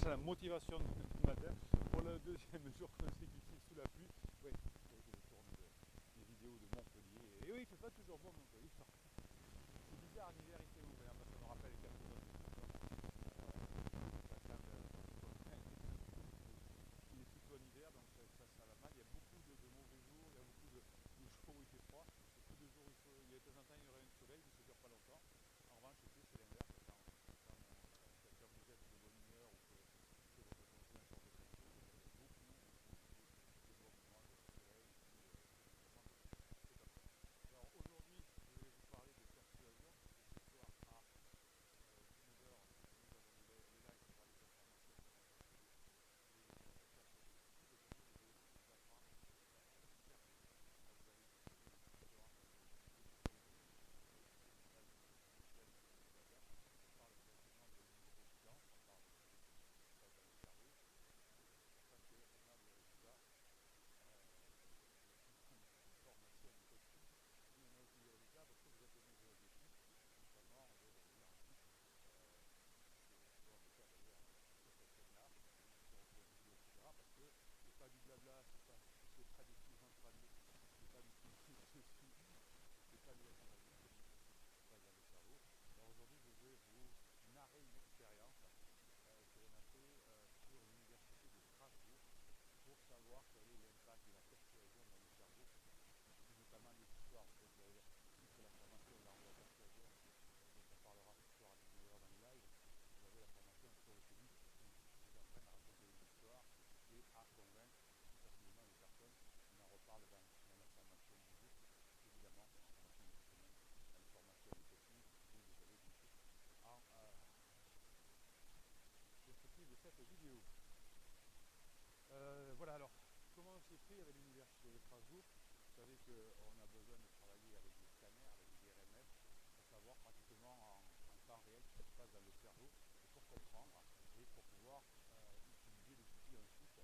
c'est la motivation du matin pour le deuxième jour consécutif sous la pluie. Oui, je tourne des vidéos de Montpellier. Et oui, il fait pas toujours beau à Montpellier. C'est bizarre en hiver, il fait beau, parce que ça me rappelle quelques autres il est plutôt en hiver, donc ça va mal. Il y a beaucoup de mauvais jours, il y a beaucoup de jours où il fait froid, beaucoup de jours où il y a de temps en temps il y aurait un soleil, mais ça ne dure pas longtemps. En revanche, l'été, c'est l'inverse. Quand vous êtes de bonne humeur ou que votre conjoint sort de très tôt, il y a beaucoup de bons moments de soleil et puis évidemment de pluie. C'est comme ça. Alors aujourd'hui, je vais vous parler de persuasion, parce que ce soir à 19h, nous avons les lives pour avoir des informations sur les persuasions positives. Aujourd'hui, je vais vous apprendre à discerner. Alors, vous avez ici une différence entre les psychologies et les bases spirituelles de Tony Blabla. On parle directement de neurosciences, on parle aussi de tout ce qui se passe dans le cerveau. Et c'est pour ça qu'on a le résultat d'une formation de coaching. Et on a aussi des résultats parce que vous atteignez vos objectifs, notamment de revenir en couple. C'est souvent le cas d'ailleurs sur cette chaîne-là, sur autre vidéo, etc. Parce que c'est pas du blabla, c'est pas des petits entraînés, c'est pas du tout ceci, c'est pas de l'adrénaline, c'est juste ce qui se passe dans le cerveau. Alors aujourd'hui, je vais vous narrer une expérience que l'on a fait sur l'université de Strasbourg pour savoir quel est l'impact de la persuasion dans le cerveau, et notamment des histoires. Vous savez, outre la formation l'art de la persuasion, dont on parlera ce soir à 19h dans le live, vous avez la formation sur l'autobus où je vous entraîne à raconter des histoires et à convaincre plus facilement les personnes. On en reparle dans la formation du jour, évidemment, la formation de cette semaine, dans les formations de coaching que vous avez bien sûr en descriptif de cette vidéo. Voilà, alors, comment c'est fait avec l'université de Strasbourg? Vous savez qu'on a besoin de travailler avec des scanners, avec des RMS, pour savoir pratiquement en temps réel ce qui se passe dans le cerveau, et pour comprendre, et pour pouvoir utiliser les outils ensuite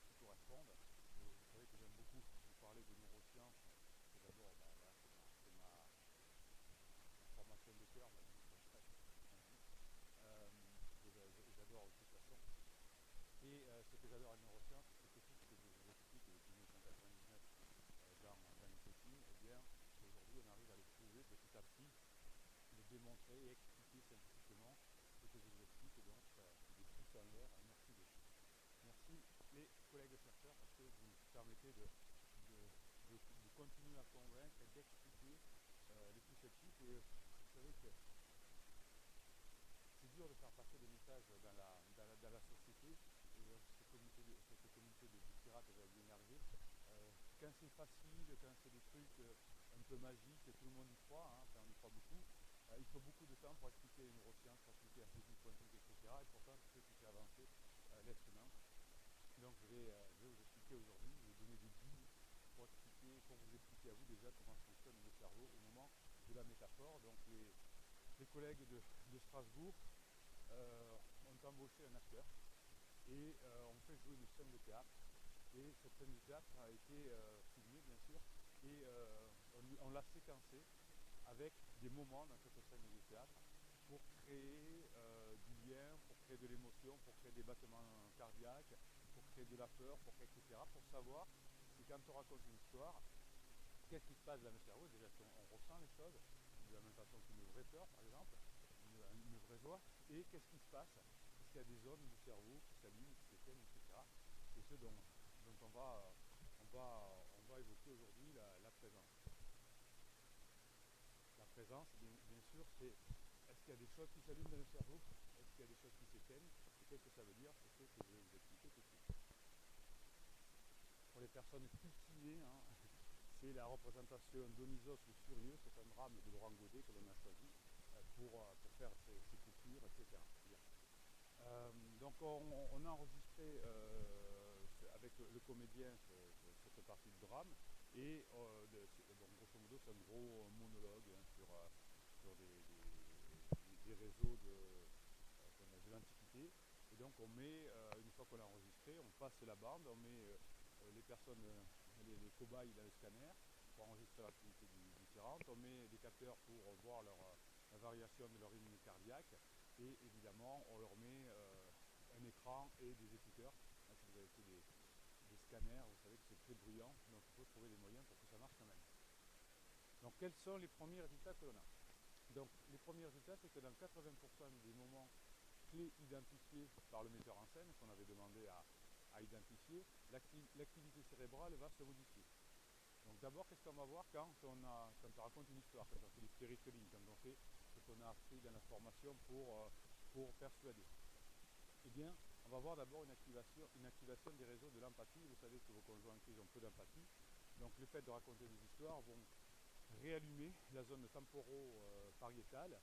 qui correspondent. Vous savez que j'aime beaucoup vous parler de neurosciences, parce que d'abord, voilà, c'est ma formation de cœur, même si c'est presque mon vie, que j'adore de toute façon. Et ce que j'adore en neurosciences, c'est que tout ce que je vous explique depuis 1999 dans le coaching, eh bien, aujourd'hui, on arrive à le prouver petit à petit, le démontrer et expliquer scientifiquement ce que je vous explique. Donc, des pouces en l'air, merci dessus. Merci les collègues chercheurs parce que vous permettez de continuer à convaincre et d'expliquer les plus sceptiques. Et vous savez que c'est dur de faire passer des messages dans la société. Et donc cette communauté de pirates va bien y arriver. Quand c'est facile, quand c'est des trucs un peu magiques, tout le monde y croit, hein, enfin on y croit beaucoup. Il faut beaucoup de temps pour expliquer les neurosciences, pour expliquer la physique quantique, etc. Et pourtant c'est ce qui fait avancer l'être humain. Donc je vais vous expliquer aujourd'hui, je vais vous donner des billes pour vous expliquer à vous déjà comment fonctionne le cerveau au moment de la métaphore. Donc les collègues de Strasbourg ont embauché un acteur et on fait jouer une scène de théâtre. Et cette scène de théâtre a été filmée bien sûr et on l'a séquencée avec des moments dans cette scène de théâtre pour créer du lien, pour créer de l'émotion, pour créer des battements cardiaques, pour créer de la peur, etc. Pour savoir si quand on raconte une histoire, qu'est-ce qui se passe dans le cerveau? Déjà, est-ce qu'on ressent les choses de la même façon qu'une vraie peur, par exemple, une vraie joie? Et qu'est-ce qui se passe? Est-ce qu'il y a des zones du cerveau qui s'allument, qui s'éteignent, etc. C'est ce dont on va évoquer aujourd'hui la présence. La présence, bien sûr, c'est est-ce qu'il y a des choses qui s'allument dans le cerveau? Est-ce qu'il y a des choses qui s'éteignent? Et qu'est-ce que ça veut dire? C'est ce que je vais vous expliquer tout de suite. Pour les personnes cultivées, hein, c'est la représentation d'Onisos le Furieux, c'est un drame de Laurent Godet que l'on a choisi pour faire ses coupures, etc. Bien. Donc on a enregistré avec le comédien cette partie de drame et donc, grosso modo c'est un gros monologue hein, sur des réseaux de l'Antiquité. Et donc on met, une fois qu'on l'a enregistré, on passe la bande, on met les personnes, les cobayes dans le scanner pour enregistrer l'activité différente, on met des capteurs pour voir la variation de leur rythme cardiaque et évidemment on leur met un écran et des écouteurs. Là, si vous avez fait des scanners, vous savez que c'est très bruyant, donc il faut trouver des moyens pour que ça marche quand même. Donc quels sont les premiers résultats que l'on a? Donc les premiers résultats, c'est que dans 80% des moments clés identifiés par le metteur en scène, qu'on avait demandé à identifier, l'activité cérébrale va se modifier. Donc d'abord, qu'est-ce qu'on va voir quand on raconte une histoire, quand on fait du storytelling, quand on fait ce qu'on a appris dans la formation pour persuader? Eh bien, on va voir d'abord une activation des réseaux de l'empathie. Vous savez que vos conjoints en crise ont peu d'empathie. Donc le fait de raconter des histoires vont réallumer la zone temporo-pariétale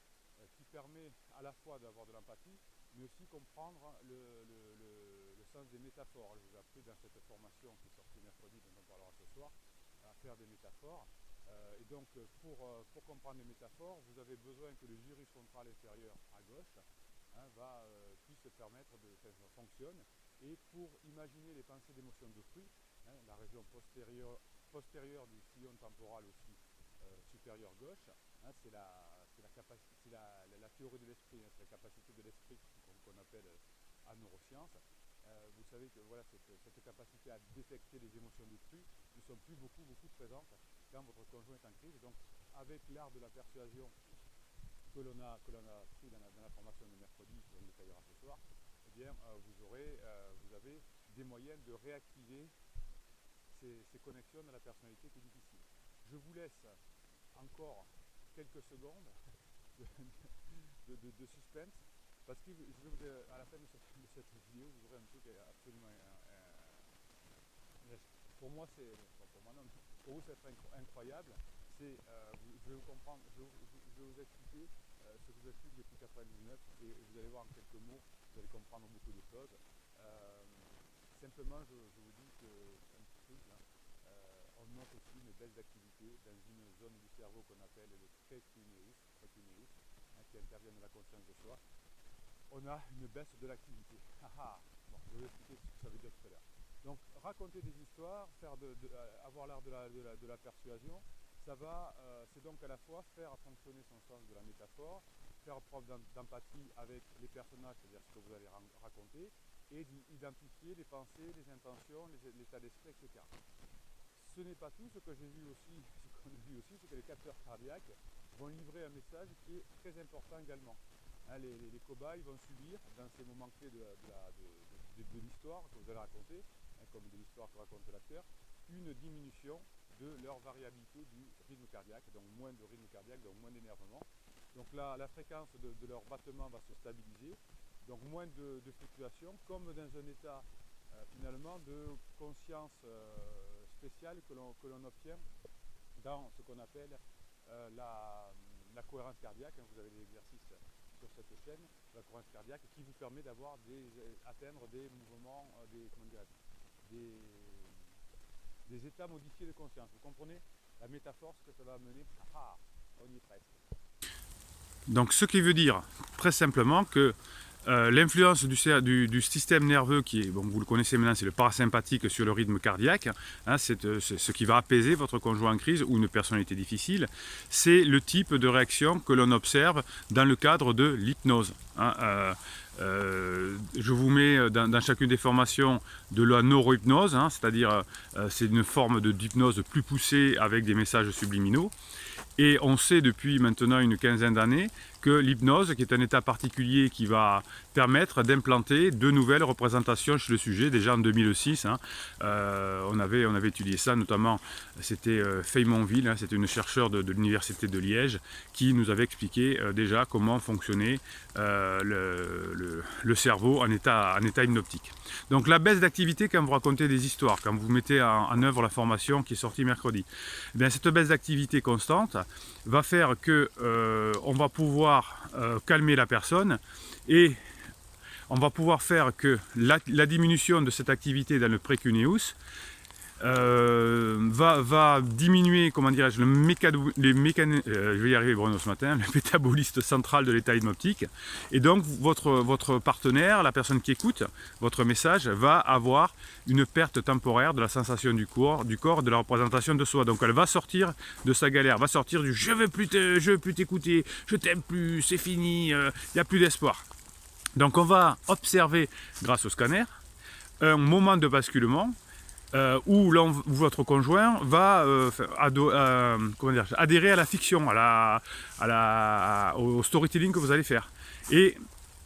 qui permet à la fois d'avoir de l'empathie, mais aussi comprendre le sens des métaphores. Je vous ai appris dans cette formation qui est sortie mercredi, dont on parlera ce soir, à faire des métaphores. Et donc pour comprendre les métaphores, vous avez besoin que le gyrus frontal inférieur à gauche puisse permettre fonctionne. Et pour imaginer les pensées d'émotion d'autrui, la région postérieure du sillon temporal aussi supérieur gauche, c'est la théorie de l'esprit, c'est la capacité de l'esprit qu'on appelle en neurosciences. Vous savez que voilà, cette capacité à détecter les émotions d'autrui ne sont plus beaucoup présentes quand votre conjoint est en crise. Donc avec l'art de la persuasion que l'on a pris dans la formation de mercredi, qu'on détaillera ce soir, eh bien, vous avez des moyens de réactiver ces connexions dans la personnalité qui est difficile. Je vous laisse encore quelques secondes de suspense, parce que à la fin de cette vidéo, vous aurez un truc absolument pour moi, pour vous, c'est incroyable. Je vais vous expliquer ce que je vous explique depuis 99 et vous allez voir en quelques mots, vous allez comprendre beaucoup de choses. Simplement, je vous dis que un petit truc là, on note aussi une baisse d'activité dans une zone du cerveau qu'on appelle le précuneus, qui intervient dans la conscience de soi. On a une baisse de l'activité. Bon, je vais vous expliquer ce que ça veut dire tout à l'heure. Donc raconter des histoires, avoir l'art de la persuasion, c'est donc à la fois faire fonctionner son sens de la métaphore, faire preuve d'empathie avec les personnages, c'est-à-dire ce que vous allez raconter, et d'identifier les pensées, les intentions, l'état d'esprit, etc. Ce n'est pas tout. Ce qu'on a vu aussi, c'est que les capteurs cardiaques vont livrer un message qui est très important également. Les cobayes vont subir, dans ces moments clés de l'histoire que vous allez raconter, comme de l'histoire que raconte l'acteur, une diminution de leur variabilité du rythme cardiaque, donc moins de rythme cardiaque, donc moins d'énervement. Donc là, la fréquence de leur battement va se stabiliser, donc moins de fluctuations, comme dans un état finalement de conscience spéciale que l'on obtient dans ce qu'on appelle la cohérence cardiaque. Vous avez des exercices sur cette chaîne, la cohérence cardiaque, qui vous permet atteindre des mouvements, des états modifiés de conscience. Vous comprenez la métaphore, ce que ça va amener? On y est presque. Donc ce qui veut dire très simplement que l'influence du système nerveux, qui est, bon, vous le connaissez maintenant, c'est le parasympathique sur le rythme cardiaque, c'est ce qui va apaiser votre conjoint en crise ou une personnalité difficile, c'est le type de réaction que l'on observe dans le cadre de l'hypnose. Je vous mets dans chacune des formations de la neurohypnose, c'est-à-dire c'est une forme d'hypnose plus poussée avec des messages subliminaux. Et on sait depuis maintenant une quinzaine d'années que l'hypnose, qui est un état particulier qui va permettre d'implanter de nouvelles représentations chez le sujet. Déjà en 2006, on avait étudié ça, notamment c'était Feymonville, c'était une chercheure de l'université de Liège qui nous avait expliqué déjà comment fonctionnait le cerveau en état hypnotique. Donc la baisse d'activité quand vous racontez des histoires, quand vous mettez en œuvre la formation qui est sortie mercredi, eh bien, cette baisse d'activité constante va faire que on va pouvoir calmer la personne et on va pouvoir faire que la diminution de cette activité dans le précuneus va diminuer, comment dirais-je, je vais y arriver Bruno ce matin, le métaboliste central de l'état hypnotique, et donc votre partenaire, la personne qui écoute votre message, va avoir une perte temporaire de la sensation du corps, de la représentation de soi. Donc elle va sortir de sa galère, va sortir du je veux plus t'écouter, je t'aime plus, c'est fini, il n'y a plus d'espoir. Donc on va observer grâce au scanner un moment de basculement où votre conjoint va adhérer à la fiction, au storytelling que vous allez faire. Et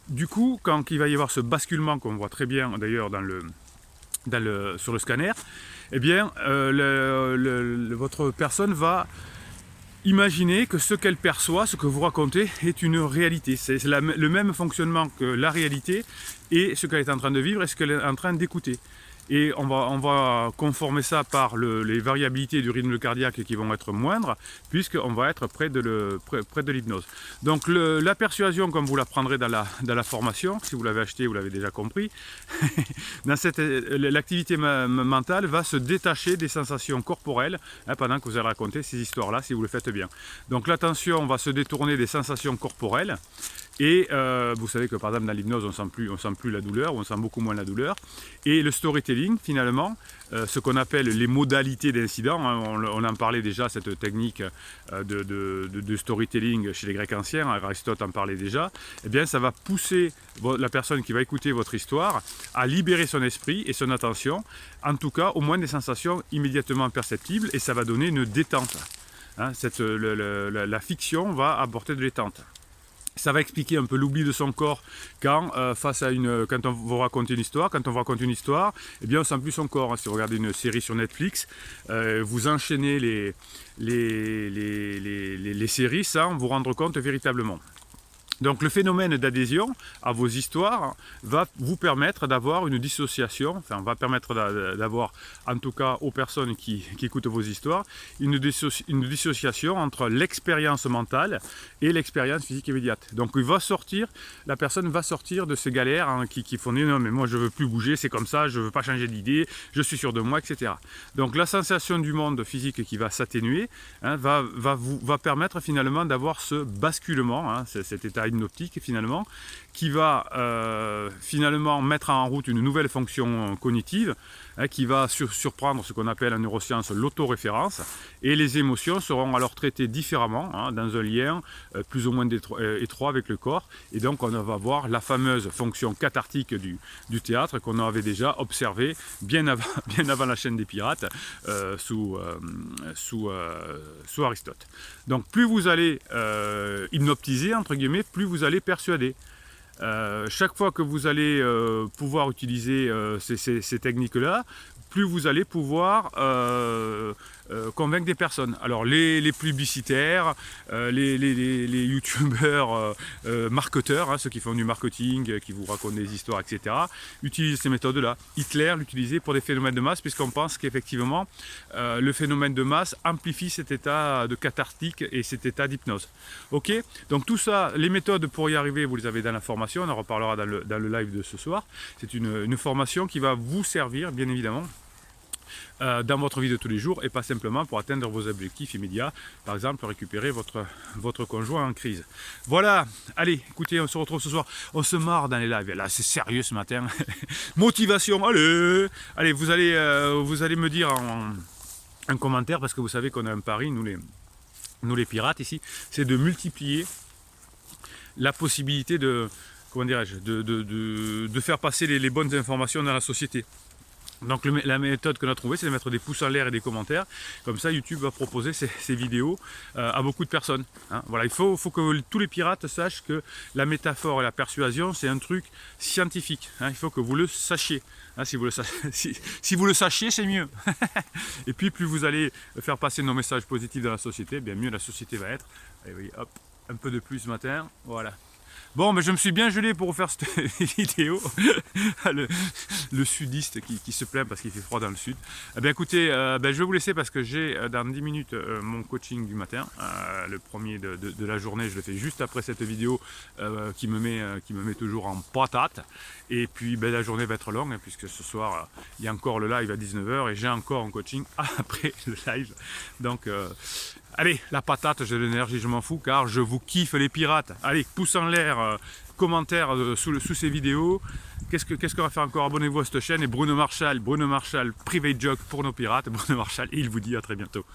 du coup, quand il va y avoir ce basculement qu'on voit très bien d'ailleurs sur le scanner, eh bien, votre personne va imaginer que ce qu'elle perçoit, ce que vous racontez, est une réalité. C'est le même fonctionnement que la réalité et ce qu'elle est en train de vivre et ce qu'elle est en train d'écouter. Et on va conformer ça par les variabilités du rythme cardiaque qui vont être moindres, puisqu'on va être près de l'hypnose. Donc la persuasion, comme vous l'apprendrez dans la formation, si vous l'avez acheté, vous l'avez déjà compris, l'activité mentale va se détacher des sensations corporelles pendant que vous allez raconter ces histoires-là, si vous le faites bien. Donc l'attention va se détourner des sensations corporelles. Et vous savez que par exemple dans l'hypnose on sent plus la douleur, on sent beaucoup moins la douleur. Et le storytelling finalement, ce qu'on appelle les modalités d'incident, hein, on en parlait déjà, cette technique de storytelling chez les Grecs anciens, Aristote en parlait déjà, eh bien ça va pousser la personne qui va écouter votre histoire à libérer son esprit et son attention, en tout cas au moins des sensations immédiatement perceptibles, et ça va donner une détente. Hein, la fiction va apporter de détente. Ça va expliquer un peu l'oubli de son corps quand on vous raconte une histoire. Quand on vous raconte une histoire, eh bien on sent plus son corps. Si vous regardez une série sur Netflix, vous enchaînez les séries sans vous rendre compte véritablement. Donc le phénomène d'adhésion à vos histoires va vous permettre d'avoir une dissociation, enfin va permettre d'avoir, en tout cas aux personnes qui écoutent vos histoires, une dissociation entre l'expérience mentale et l'expérience physique immédiate. Donc la personne va sortir de ces galères qui font non mais moi je veux plus bouger, c'est comme ça, je veux pas changer d'idée, je suis sûr de moi, etc. Donc la sensation du monde physique qui va s'atténuer va permettre finalement d'avoir ce basculement, cet état hypnotique finalement, qui va finalement mettre en route une nouvelle fonction cognitive qui va surprendre ce qu'on appelle en neurosciences l'autoréférence, et les émotions seront alors traitées différemment dans un lien plus ou moins étroit avec le corps, et donc on va voir la fameuse fonction cathartique du théâtre qu'on avait déjà observée bien avant la chaîne des pirates sous Aristote. Donc plus vous allez hypnotiser entre guillemets, plus vous allez persuader. Chaque fois que vous allez pouvoir utiliser ces techniques-là, plus vous allez pouvoir convaincre des personnes. Alors les publicitaires, les youtubeurs marketeurs, ceux qui font du marketing, qui vous racontent des histoires, etc., utilisent ces méthodes-là. Hitler l'utilisait pour des phénomènes de masse, puisqu'on pense qu'effectivement le phénomène de masse amplifie cet état de cathartique et cet état d'hypnose. Ok, donc tout ça, les méthodes pour y arriver, vous les avez dans la formation, on en reparlera dans le live de ce soir. C'est une formation qui va vous servir, bien évidemment, dans votre vie de tous les jours, et pas simplement pour atteindre vos objectifs immédiats, par exemple récupérer votre conjoint en crise. Voilà, allez, écoutez, on se retrouve ce soir, on se marre dans les lives, là c'est sérieux ce matin, motivation, allez, vous allez me dire en commentaire, parce que vous savez qu'on a un pari, nous les pirates ici, c'est de multiplier la possibilité de faire passer les bonnes informations dans la société. Donc la méthode qu'on a trouvée, c'est de mettre des pouces en l'air et des commentaires. Comme ça, YouTube va proposer ces vidéos à beaucoup de personnes. Voilà, il faut que tous les pirates sachent que la métaphore et la persuasion, c'est un truc scientifique. Il faut que vous le sachiez. Si vous le sachiez, c'est mieux. Et puis, plus vous allez faire passer nos messages positifs dans la société, bien mieux la société va être. Allez, voyez, hop, un peu de plus ce matin. Voilà. Bon, mais je me suis bien gelé pour refaire cette vidéo. le sudiste qui se plaint parce qu'il fait froid dans le sud. Eh bien écoutez, je vais vous laisser parce que j'ai dans 10 minutes mon coaching du matin. Le premier de la journée, je le fais juste après cette vidéo qui me met toujours en patate. Et puis la journée va être longue, puisque ce soir, il y a encore le live à 19h et j'ai encore un coaching après le live. Donc... allez, la patate, j'ai de l'énergie, je m'en fous, car je vous kiffe les pirates. Allez, pouce en l'air, commentaire sous ces vidéos. Qu'est-ce qu'on va faire encore? Abonnez-vous à cette chaîne. Et Bruno Marshall, Private Joke pour nos pirates. Bruno Marshall, et il vous dit à très bientôt.